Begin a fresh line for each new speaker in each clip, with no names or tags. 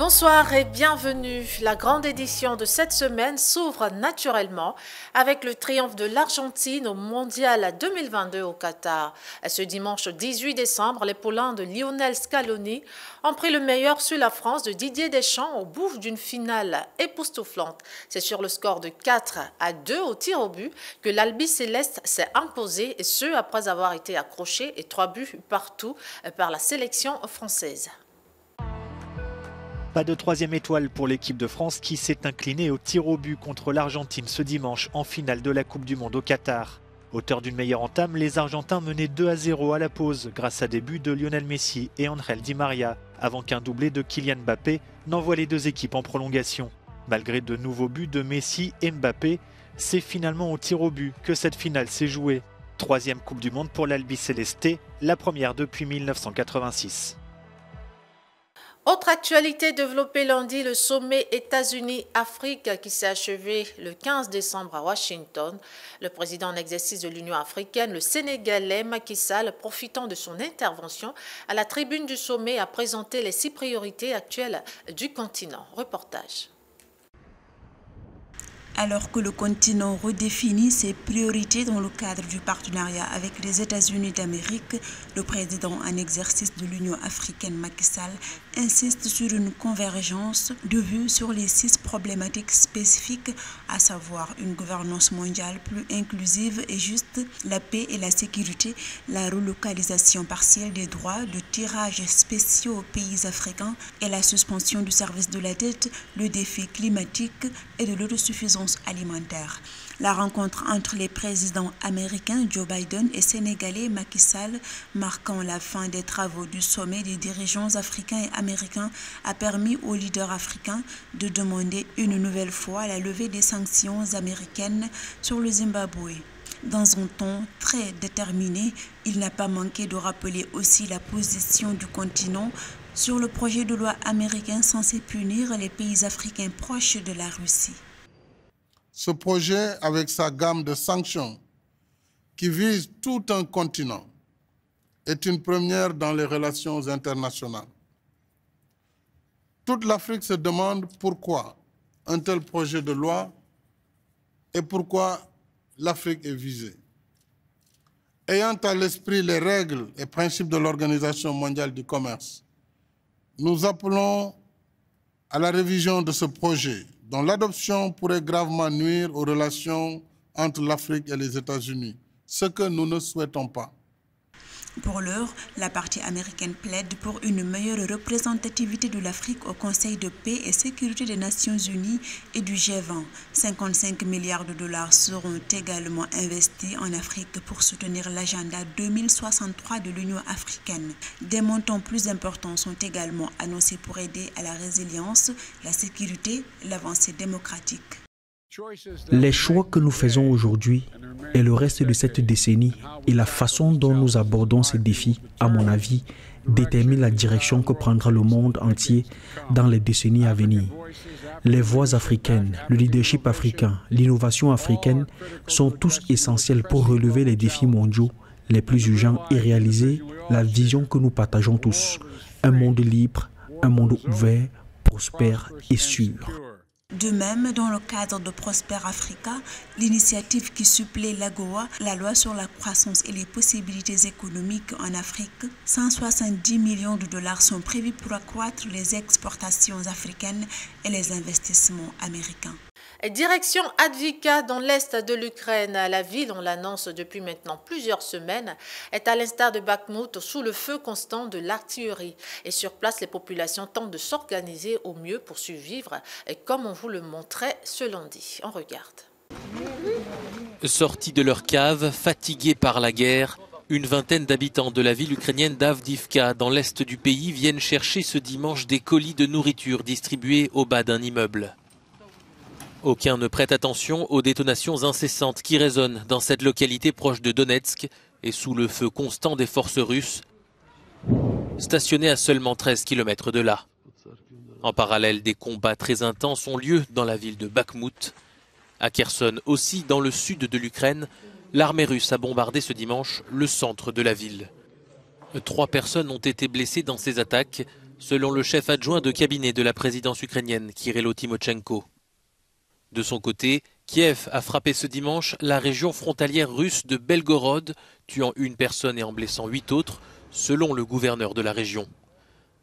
Bonsoir et bienvenue. La grande édition de cette semaine s'ouvre naturellement avec le triomphe de l'Argentine au Mondial 2022 au Qatar. Ce dimanche 18 décembre, les Poulains de Lionel Scaloni ont pris le meilleur sur la France de Didier Deschamps au bout d'une finale époustouflante. C'est sur le score de 4-2 au tir au but que l'Albi Céleste s'est imposé, et ce après avoir été accroché et 3 buts partout par la sélection française.
Pas de troisième étoile pour l'équipe de France qui s'est inclinée au tir au but contre l'Argentine ce dimanche en finale de la Coupe du Monde au Qatar. Auteur d'une meilleure entame, les Argentins menaient 2-0 à la pause grâce à des buts de Lionel Messi et Ángel Di María, avant qu'un doublé de Kylian Mbappé n'envoie les deux équipes en prolongation. Malgré de nouveaux buts de Messi et Mbappé, c'est finalement au tir au but que cette finale s'est jouée. Troisième Coupe du Monde pour l'Albi Céleste, la première depuis 1986.
Autre actualité développée lundi, le sommet États-Unis-Afrique qui s'est achevé le 15 décembre à Washington. Le président en exercice de l'Union africaine, le Sénégalais Macky Sall, profitant de son intervention à la tribune du sommet, a présenté les 6 priorités actuelles du continent. Reportage.
Alors que le continent redéfinit ses priorités dans le cadre du partenariat avec les États-Unis d'Amérique, le président en exercice de l'Union africaine Macky Sall insiste sur une convergence de vues sur les 6 problématiques spécifiques, à savoir une gouvernance mondiale plus inclusive et juste, la paix et la sécurité, la relocalisation partielle des droits de tirage spéciaux aux pays africains et la suspension du service de la dette, le défi climatique et de l'autosuffisance alimentaire. La rencontre entre les présidents américains Joe Biden et sénégalais Macky Sall, marquant la fin des travaux du sommet des dirigeants africains et américains, a permis aux leaders africains de demander une nouvelle fois la levée des sanctions américaines sur le Zimbabwe. Dans un ton très déterminé, il n'a pas manqué de rappeler aussi la position du continent sur le projet de loi américain censé punir les pays africains proches de la Russie.
Ce projet, avec sa gamme de sanctions qui vise tout un continent, est une première dans les relations internationales. Toute l'Afrique se demande pourquoi un tel projet de loi et pourquoi l'Afrique est visée. Ayant à l'esprit les règles et principes de l'Organisation mondiale du commerce, nous appelons à la révision de ce projet, dont l'adoption pourrait gravement nuire aux relations entre l'Afrique et les États-Unis, ce que nous ne souhaitons pas.
Pour l'heure, la partie américaine plaide pour une meilleure représentativité de l'Afrique au Conseil de paix et sécurité des Nations Unies et du G20. 55 milliards de dollars seront également investis en Afrique pour soutenir l'agenda 2063 de l'Union africaine. Des montants plus importants sont également annoncés pour aider à la résilience, la sécurité et l'avancée démocratique.
Les choix que nous faisons aujourd'hui et le reste de cette décennie et la façon dont nous abordons ces défis, à mon avis, déterminent la direction que prendra le monde entier dans les décennies à venir. Les voix africaines, le leadership africain, l'innovation africaine sont tous essentiels pour relever les défis mondiaux les plus urgents et réaliser la vision que nous partageons tous. Un monde libre, un monde ouvert, prospère et sûr.
De même, dans le cadre de Prosper Africa, l'initiative qui supplée l'AGOA, la loi sur la croissance et les possibilités économiques en Afrique, 170 millions de dollars sont prévus pour accroître les exportations africaines et les investissements américains.
Direction Advika dans l'est de l'Ukraine. La ville, on l'annonce depuis maintenant plusieurs semaines, est à l'instar de Bakhmout sous le feu constant de l'artillerie. Et sur place, les populations tentent de s'organiser au mieux pour survivre, comme on vous le montrait ce lundi. On regarde.
Sortis de leur cave, fatigués par la guerre, une vingtaine d'habitants de la ville ukrainienne d'Avdiivka, dans l'est du pays, viennent chercher ce dimanche des colis de nourriture distribués au bas d'un immeuble. Aucun ne prête attention aux détonations incessantes qui résonnent dans cette localité proche de Donetsk et sous le feu constant des forces russes, stationnées à seulement 13 km de là. En parallèle, des combats très intenses ont lieu dans la ville de Bakhmout. À Kherson, aussi dans le sud de l'Ukraine, l'armée russe a bombardé ce dimanche le centre de la ville. 3 personnes ont été blessées dans ces attaques, selon le chef adjoint de cabinet de la présidence ukrainienne, Kirilo Tymochenko. De son côté, Kiev a frappé ce dimanche la région frontalière russe de Belgorod, tuant une personne et en blessant 8 autres, selon le gouverneur de la région.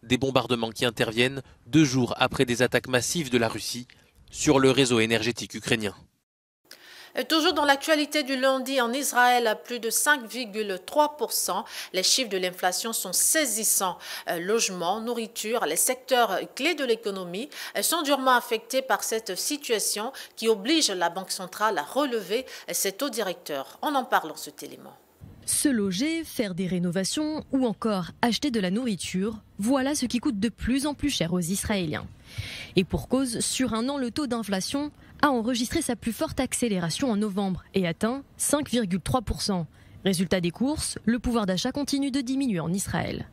Des bombardements qui interviennent 2 jours après des attaques massives de la Russie sur le réseau énergétique ukrainien.
Toujours dans l'actualité du lundi, en Israël, à plus de 5,3%, les chiffres de l'inflation sont saisissants. Logement, nourriture, les secteurs clés de l'économie sont durement affectés par cette situation qui oblige la Banque centrale à relever ses taux directeurs. On en parle dans cet élément.
Se loger, faire des rénovations ou encore acheter de la nourriture, voilà ce qui coûte de plus en plus cher aux Israéliens. Et pour cause, sur un an, le taux d'inflation a enregistré sa plus forte accélération en novembre et atteint 5,3%. Résultat des courses, le pouvoir d'achat continue de diminuer en Israël.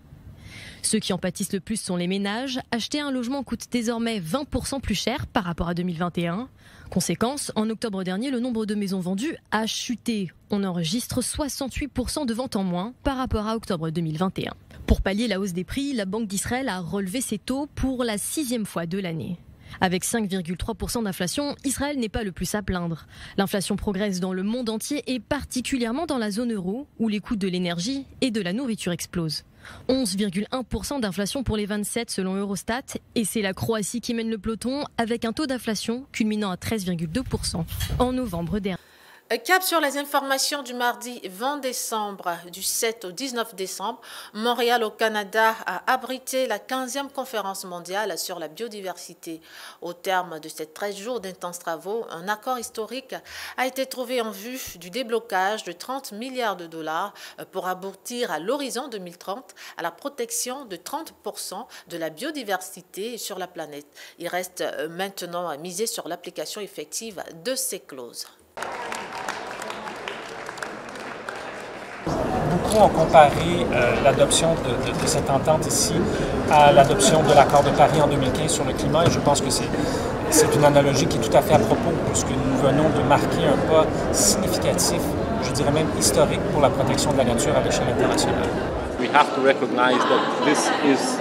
Ceux qui en pâtissent le plus sont les ménages. Acheter un logement coûte désormais 20% plus cher par rapport à 2021. Conséquence, en octobre dernier, le nombre de maisons vendues a chuté. On enregistre 68% de ventes en moins par rapport à octobre 2021. Pour pallier la hausse des prix, la Banque d'Israël a relevé ses taux pour la 6e fois de l'année. Avec 5,3% d'inflation, Israël n'est pas le plus à plaindre. L'inflation progresse dans le monde entier et particulièrement dans la zone euro, où les coûts de l'énergie et de la nourriture explosent. 11,1% d'inflation pour les 27 selon Eurostat, et c'est la Croatie qui mène le peloton avec un taux d'inflation culminant à 13,2% en novembre dernier.
Cap sur les informations du mardi 20 décembre, du 7 au 19 décembre, Montréal au Canada a abrité la 15e conférence mondiale sur la biodiversité. Au terme de ces 13 jours d'intenses travaux, un accord historique a été trouvé en vue du déblocage de 30 milliards de dollars pour aboutir à l'horizon 2030 à la protection de 30% de la biodiversité sur la planète. Il reste maintenant à miser sur l'application effective de ces clauses.
Beaucoup ont comparé l'adoption de cette entente ici à l'adoption de l'accord de Paris en 2015 sur le climat, et je pense que c'est une analogie qui est tout à fait à propos, puisque nous venons de marquer un pas significatif, je dirais même historique, pour la protection de la nature à l'échelle internationale.
We have to recognize that this is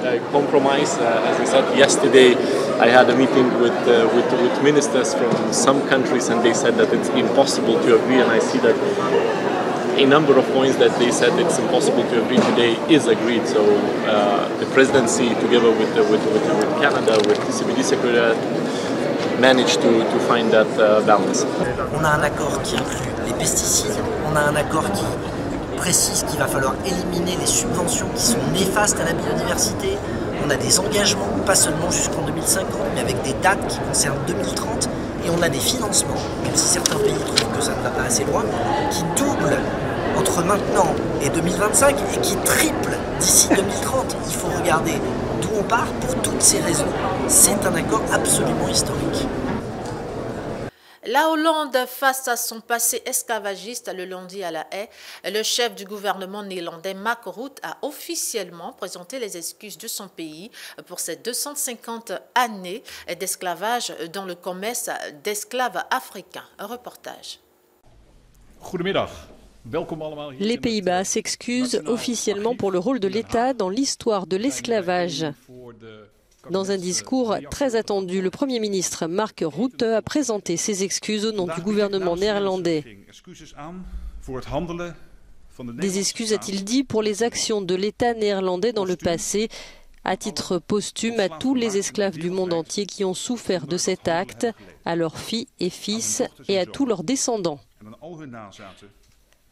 a compromise. As I said yesterday, I had a meeting with ministers from some countries, and they said that it's impossible to agree. And I see that a number of points that they said it's impossible to agree today is agreed. So the presidency, together with Canada, with the CBD Secretariat, managed to find that balance.
On a un accord qui inclut les pesticides. On a un accord qui précise qu'il va falloir éliminer les subventions qui sont néfastes à la biodiversité. On a des engagements, pas seulement jusqu'en 2050, mais avec des dates qui concernent 2030. Et on a des financements, même si certains pays trouvent que ça ne va pas assez loin, qui doublent entre maintenant et 2025 et qui triplent d'ici 2030. Il faut regarder d'où on part pour toutes ces raisons. C'est un accord absolument historique.
La Hollande, face à son passé esclavagiste, le lundi à La Haye, le chef du gouvernement néerlandais Mark Rutte a officiellement présenté les excuses de son pays pour ses 250 années d'esclavage dans le commerce d'esclaves africains. Un reportage.
Les Pays-Bas s'excusent officiellement pour le rôle de l'État dans l'histoire de l'esclavage. Dans un discours très attendu, le Premier ministre Mark Rutte a présenté ses excuses au nom du gouvernement néerlandais. Des excuses, a-t-il dit, pour les actions de l'État néerlandais dans le passé, à titre posthume à tous les esclaves du monde entier qui ont souffert de cet acte, à leurs filles et fils et à tous leurs descendants.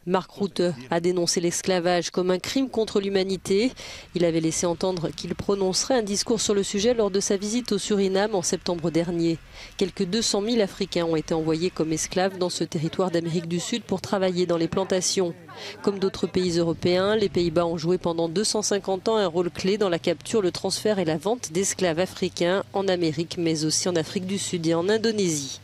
Mark Rutte a dénoncé l'esclavage comme un crime contre l'humanité. Il avait laissé entendre qu'il prononcerait un discours sur le sujet lors de sa visite au Suriname en septembre dernier. Quelques 200 000 Africains ont été envoyés comme esclaves dans ce territoire d'Amérique du Sud pour travailler dans les plantations. Comme d'autres pays européens, les Pays-Bas ont joué pendant 250 ans un rôle clé dans la capture, le transfert et la vente d'esclaves africains en Amérique, mais aussi en Afrique du Sud et en Indonésie.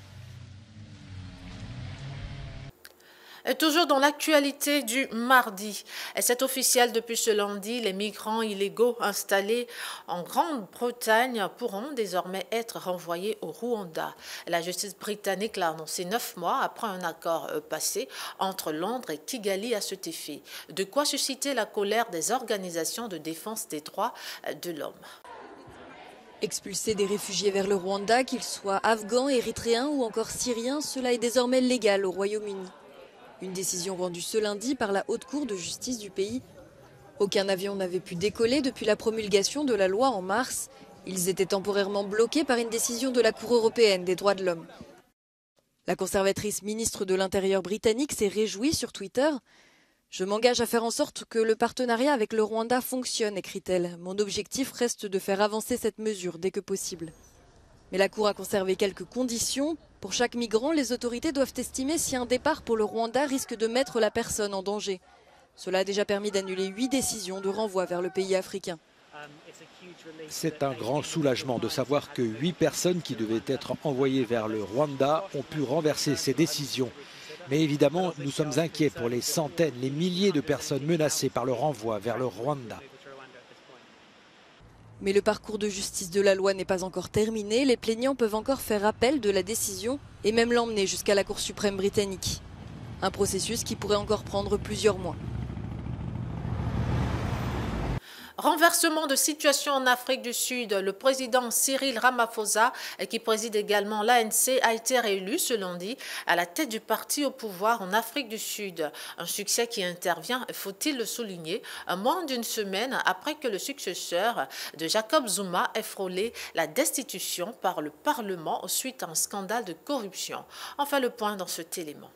Et toujours dans l'actualité du mardi, c'est officiel depuis ce lundi, les migrants illégaux installés en Grande-Bretagne pourront désormais être renvoyés au Rwanda. La justice britannique l'a annoncé 9 mois après un accord passé entre Londres et Kigali à cet effet. De quoi susciter la colère des organisations de défense des droits de l'homme.
Expulser des réfugiés vers le Rwanda, qu'ils soient afghans, érythréens ou encore syriens, cela est désormais légal au Royaume-Uni. Une décision rendue ce lundi par la Haute Cour de justice du pays. Aucun avion n'avait pu décoller depuis la promulgation de la loi en mars. Ils étaient temporairement bloqués par une décision de la Cour européenne des droits de l'homme. La conservatrice ministre de l'Intérieur britannique s'est réjouie sur Twitter. « Je m'engage à faire en sorte que le partenariat avec le Rwanda fonctionne », écrit-elle. « Mon objectif reste de faire avancer cette mesure dès que possible. » Mais la Cour a conservé quelques conditions. Pour chaque migrant, les autorités doivent estimer si un départ pour le Rwanda risque de mettre la personne en danger. Cela a déjà permis d'annuler 8 décisions de renvoi vers le pays africain.
C'est un grand soulagement de savoir que 8 personnes qui devaient être envoyées vers le Rwanda ont pu renverser ces décisions. Mais évidemment, nous sommes inquiets pour les centaines, les milliers de personnes menacées par le renvoi vers le Rwanda.
Mais le parcours de justice de la loi n'est pas encore terminé. Les plaignants peuvent encore faire appel de la décision et même l'emmener jusqu'à la Cour suprême britannique. Un processus qui pourrait encore prendre plusieurs mois.
Renversement de situation en Afrique du Sud. Le président Cyril Ramaphosa, qui préside également l'ANC, a été réélu ce lundi à la tête du parti au pouvoir en Afrique du Sud. Un succès qui intervient, faut-il le souligner, moins d'une semaine après que le successeur de Jacob Zuma ait frôlé la destitution par le Parlement suite à un scandale de corruption. Enfin, le point dans cet élément.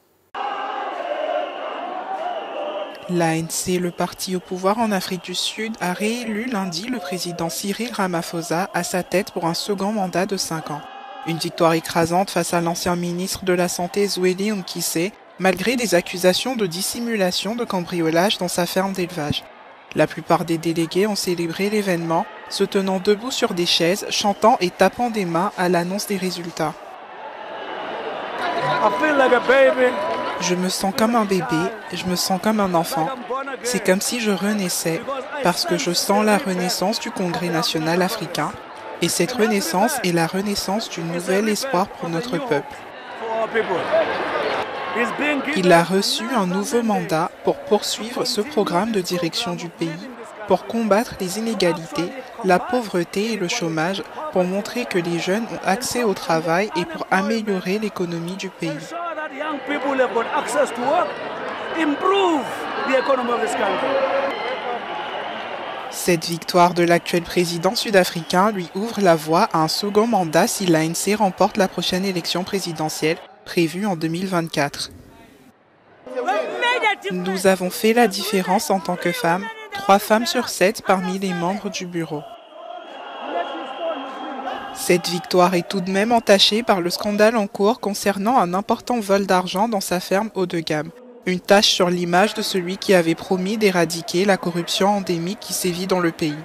L'ANC, le parti au pouvoir en Afrique du Sud, a réélu lundi le président Cyril Ramaphosa à sa tête pour un second mandat de 5 ans. Une victoire écrasante face à l'ancien ministre de la Santé Zweli Mkhize, malgré des accusations de dissimulation de cambriolage dans sa ferme d'élevage. La plupart des délégués ont célébré l'événement, se tenant debout sur des chaises, chantant et tapant des mains à l'annonce des résultats. Je me sens comme un bébé, je me sens comme un enfant. C'est comme si je renaissais, parce que je sens la renaissance du Congrès national africain, et cette renaissance est la renaissance du nouvel espoir pour notre peuple. Il a reçu un nouveau mandat pour poursuivre ce programme de direction du pays, pour combattre les inégalités, la pauvreté et le chômage, pour montrer que les jeunes ont accès au travail et pour améliorer l'économie du pays. Cette victoire de l'actuel président sud-africain lui ouvre la voie à un second mandat si l'ANC remporte la prochaine élection présidentielle prévue en 2024. Nous avons fait la différence en tant que femmes, 3 femmes sur 7 parmi les membres du bureau. Cette victoire est tout de même entachée par le scandale en cours concernant un important vol d'argent dans sa ferme haut de gamme. Une tache sur l'image de celui qui avait promis d'éradiquer la corruption endémique qui sévit dans le pays.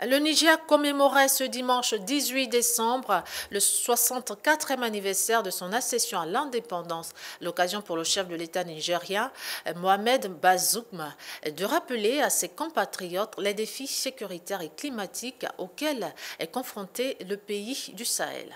Le Niger commémorait ce dimanche 18 décembre le 64e anniversaire de son accession à l'indépendance. L'occasion pour le chef de l'État nigérien, Mohamed Bazoum, de rappeler à ses compatriotes les défis sécuritaires et climatiques auxquels est confronté le pays du Sahel.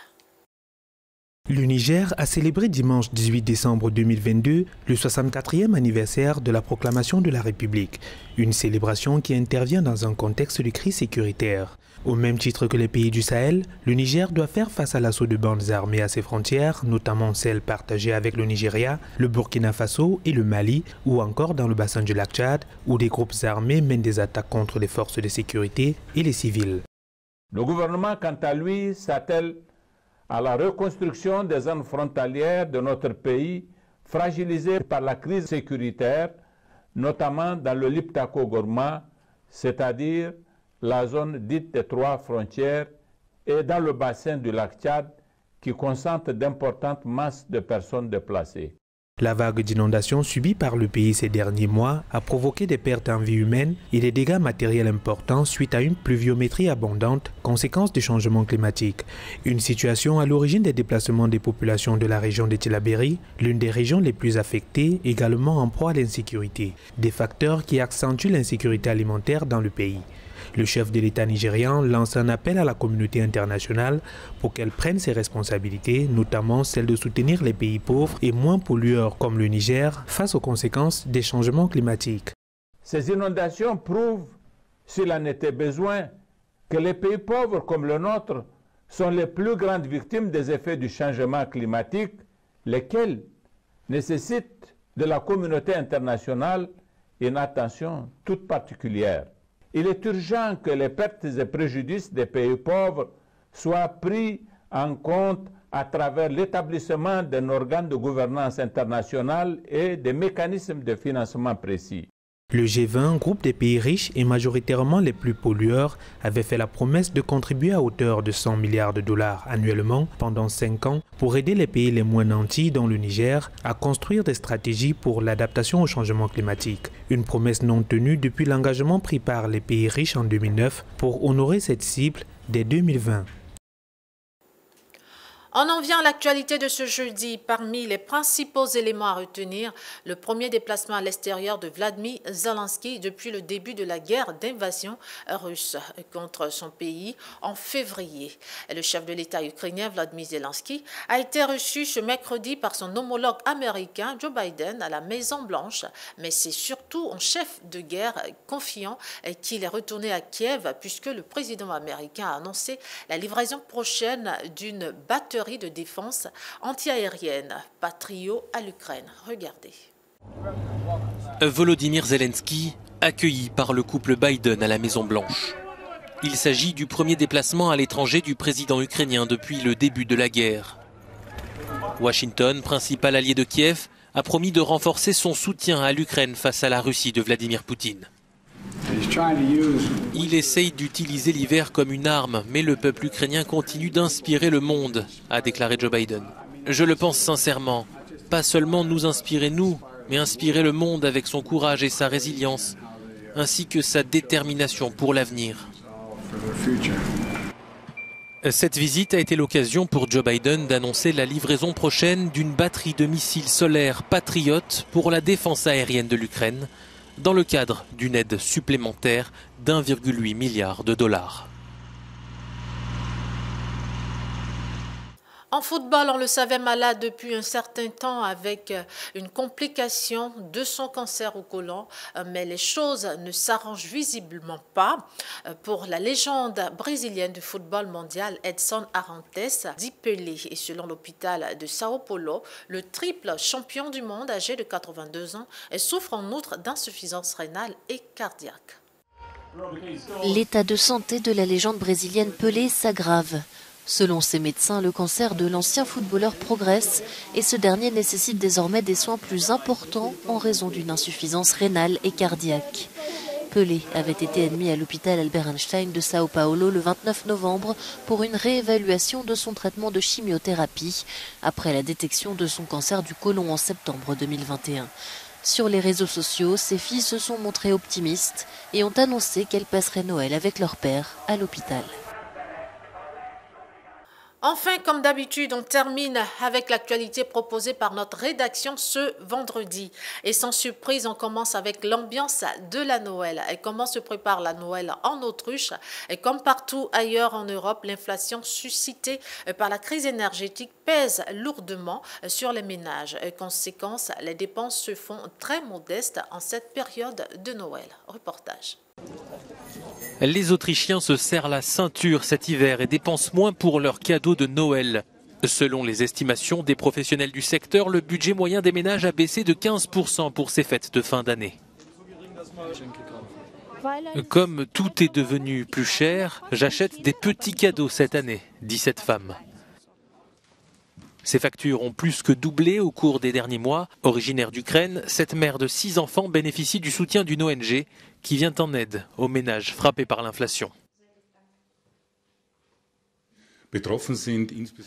Le Niger a célébré dimanche 18 décembre 2022 le 64e anniversaire de la proclamation de la République, une célébration qui intervient dans un contexte de crise sécuritaire. Au même titre que les pays du Sahel, le Niger doit faire face à l'assaut de bandes armées à ses frontières, notamment celles partagées avec le Nigeria, le Burkina Faso et le Mali, ou encore dans le bassin du lac Tchad, où des groupes armés mènent des attaques contre les forces de sécurité et les civils.
Le gouvernement, quant à lui, s'attelle à la reconstruction des zones frontalières de notre pays, fragilisées par la crise sécuritaire, notamment dans le Liptako-Gourma, c'est-à-dire la zone dite des 3 frontières, et dans le bassin du lac Tchad, qui concentre d'importantes masses de personnes déplacées.
La vague d'inondations subie par le pays ces derniers mois a provoqué des pertes en vie humaine et des dégâts matériels importants suite à une pluviométrie abondante, conséquence du changement climatique. Une situation à l'origine des déplacements des populations de la région de Tillabéri, l'une des régions les plus affectées, également en proie à l'insécurité. Des facteurs qui accentuent l'insécurité alimentaire dans le pays. Le chef de l'État nigérian lance un appel à la communauté internationale pour qu'elle prenne ses responsabilités, notamment celle de soutenir les pays pauvres et moins pollueurs comme le Niger face aux conséquences des changements climatiques.
Ces inondations prouvent, s'il en était besoin, que les pays pauvres comme le nôtre sont les plus grandes victimes des effets du changement climatique, lesquels nécessitent de la communauté internationale une attention toute particulière. Il est urgent que les pertes et préjudices des pays pauvres soient pris en compte à travers l'établissement d'un organe de gouvernance internationale et des mécanismes de financement précis.
Le G20, groupe des pays riches et majoritairement les plus pollueurs, avait fait la promesse de contribuer à hauteur de 100 milliards de dollars annuellement pendant 5 ans pour aider les pays les moins nantis, dont le Niger, à construire des stratégies pour l'adaptation au changement climatique. Une promesse non tenue depuis l'engagement pris par les pays riches en 2009 pour honorer cette cible dès 2020.
On en vient à l'actualité de ce jeudi. Parmi les principaux éléments à retenir, le premier déplacement à l'extérieur de Vladimir Zelensky depuis le début de la guerre d'invasion russe contre son pays en février. Le chef de l'État ukrainien Vladimir Zelensky a été reçu ce mercredi par son homologue américain Joe Biden à la Maison-Blanche, mais c'est surtout un chef de guerre confiant qu'il est retourné à Kiev puisque le président américain a annoncé la livraison prochaine d'une batterie de défense antiaérienne Patriot à l'Ukraine. Regardez.
Volodymyr Zelensky, accueilli par le couple Biden à la Maison-Blanche. Il s'agit du premier déplacement à l'étranger du président ukrainien depuis le début de la guerre. Washington, principal allié de Kiev, a promis de renforcer son soutien à l'Ukraine face à la Russie de Vladimir Poutine. Il essaye d'utiliser l'hiver comme une arme, mais le peuple ukrainien continue d'inspirer le monde, a déclaré Joe Biden. Je le pense sincèrement, pas seulement nous inspirer nous, mais inspirer le monde avec son courage et sa résilience, ainsi que sa détermination pour l'avenir. Cette visite a été l'occasion pour Joe Biden d'annoncer la livraison prochaine d'une batterie de missiles solaires Patriot pour la défense aérienne de l'Ukraine, dans le cadre d'une aide supplémentaire d'1,8 milliard de dollars.
En football, on le savait malade depuis un certain temps avec une complication de son cancer au côlon, mais les choses ne s'arrangent visiblement pas pour la légende brésilienne du football mondial Edson Arantes, dit Pelé. Et selon l'hôpital de Sao Paulo, le triple champion du monde âgé de 82 ans souffre en outre d'insuffisance rénale et cardiaque.
L'état de santé de la légende brésilienne Pelé s'aggrave. Selon ses médecins, le cancer de l'ancien footballeur progresse et ce dernier nécessite désormais des soins plus importants en raison d'une insuffisance rénale et cardiaque. Pelé avait été admis à l'hôpital Albert Einstein de Sao Paulo le 29 novembre pour une réévaluation de son traitement de chimiothérapie après la détection de son cancer du côlon en septembre 2021. Sur les réseaux sociaux, ses filles se sont montrées optimistes et ont annoncé qu'elles passeraient Noël avec leur père à l'hôpital.
Enfin, comme d'habitude, on termine avec l'actualité proposée par notre rédaction ce vendredi. Et sans surprise, on commence avec l'ambiance de la Noël. Et comment se prépare la Noël en Autriche? Et comme partout ailleurs en Europe, l'inflation suscitée par la crise énergétique pèse lourdement sur les ménages. Conséquence, les dépenses se font très modestes en cette période de Noël. Reportage.
Les Autrichiens se serrent la ceinture cet hiver et dépensent moins pour leurs cadeaux de Noël. Selon les estimations des professionnels du secteur, le budget moyen des ménages a baissé de 15% pour ces fêtes de fin d'année. Comme tout est devenu plus cher, j'achète des petits cadeaux cette année, dit cette femme. Ces factures ont plus que doublé au cours des derniers mois. Originaire d'Ukraine, cette mère de 6 enfants bénéficie du soutien d'une ONG qui vient en aide aux ménages frappés par l'inflation.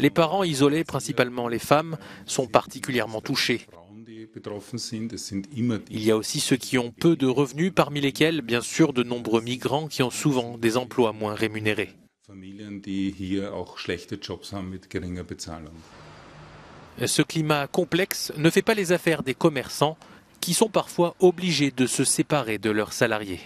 Les parents isolés, principalement les femmes, sont particulièrement touchés. Il y a aussi ceux qui ont peu de revenus, parmi lesquels, bien sûr, de nombreux migrants qui ont souvent des emplois moins rémunérés. Ce climat complexe ne fait pas les affaires des commerçants qui sont parfois obligés de se séparer de leurs salariés.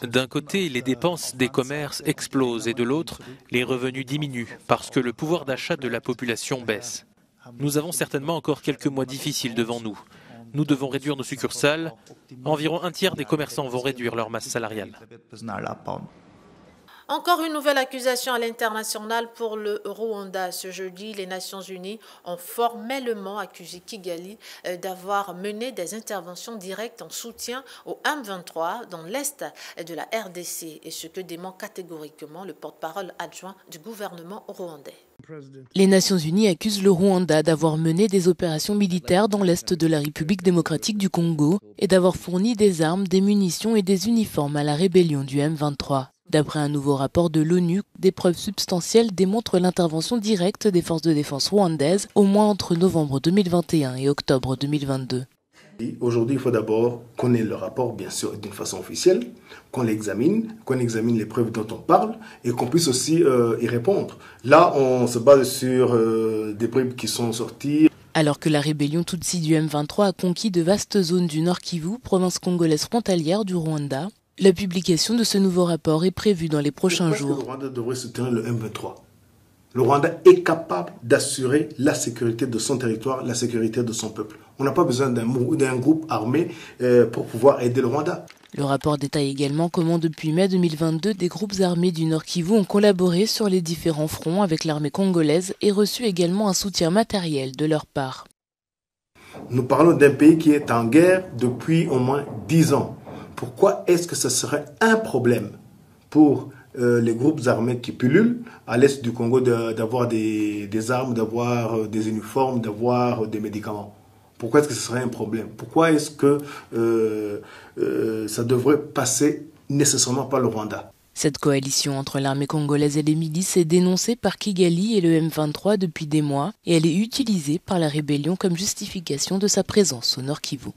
D'un côté, les dépenses des commerces explosent et de l'autre, les revenus diminuent parce que le pouvoir d'achat de la population baisse. Nous avons certainement encore quelques mois difficiles devant nous. Nous devons réduire nos succursales. Environ un tiers des commerçants vont réduire leur masse salariale.
Encore une nouvelle accusation à l'international pour le Rwanda. Ce jeudi, les Nations Unies ont formellement accusé Kigali d'avoir mené des interventions directes en soutien au M23 dans l'est de la RDC, et ce que dément catégoriquement le porte-parole adjoint du gouvernement rwandais.
Les Nations Unies accusent le Rwanda d'avoir mené des opérations militaires dans l'est de la République démocratique du Congo et d'avoir fourni des armes, des munitions et des uniformes à la rébellion du M23. D'après un nouveau rapport de l'ONU, des preuves substantielles démontrent l'intervention directe des forces de défense rwandaises au moins entre novembre 2021 et octobre 2022.
Aujourd'hui, il faut d'abord qu'on ait le rapport, bien sûr, d'une façon officielle, qu'on examine les preuves dont on parle et qu'on puisse aussi y répondre. Là, on se base sur des preuves qui sont sorties.
Alors que la rébellion Tutsi du M23 a conquis de vastes zones du Nord Kivu, province congolaise frontalière du Rwanda, la publication de ce nouveau rapport est prévue dans les prochains jours.
Le Rwanda devrait soutenir le M23. Le Rwanda est capable d'assurer la sécurité de son territoire, la sécurité de son peuple. On n'a pas besoin d'un groupe armé pour pouvoir aider le Rwanda.
Le rapport détaille également comment depuis mai 2022, des groupes armés du Nord Kivu ont collaboré sur les différents fronts avec l'armée congolaise et reçu également un soutien matériel de leur part.
Nous parlons d'un pays qui est en guerre depuis au moins 10 ans. Pourquoi est-ce que ce serait un problème pour les groupes armés qui pullulent à l'est du Congo d'avoir des armes, d'avoir des uniformes, d'avoir des médicaments? Pourquoi est-ce que ce serait un problème? Pourquoi est-ce que ça devrait passer nécessairement par le Rwanda?
Cette coalition entre l'armée congolaise et les milices est dénoncée par Kigali et le M23 depuis des mois et elle est utilisée par la rébellion comme justification de sa présence au Nord Kivu.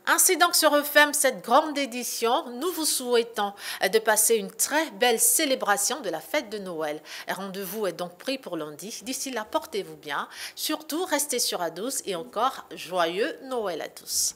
Ainsi donc se referme cette grande édition. Nous vous souhaitons de passer une très belle célébration de la fête de Noël. Rendez-vous est donc pris pour lundi. D'ici là, portez-vous bien. Surtout, restez sur A12 et encore joyeux Noël à tous.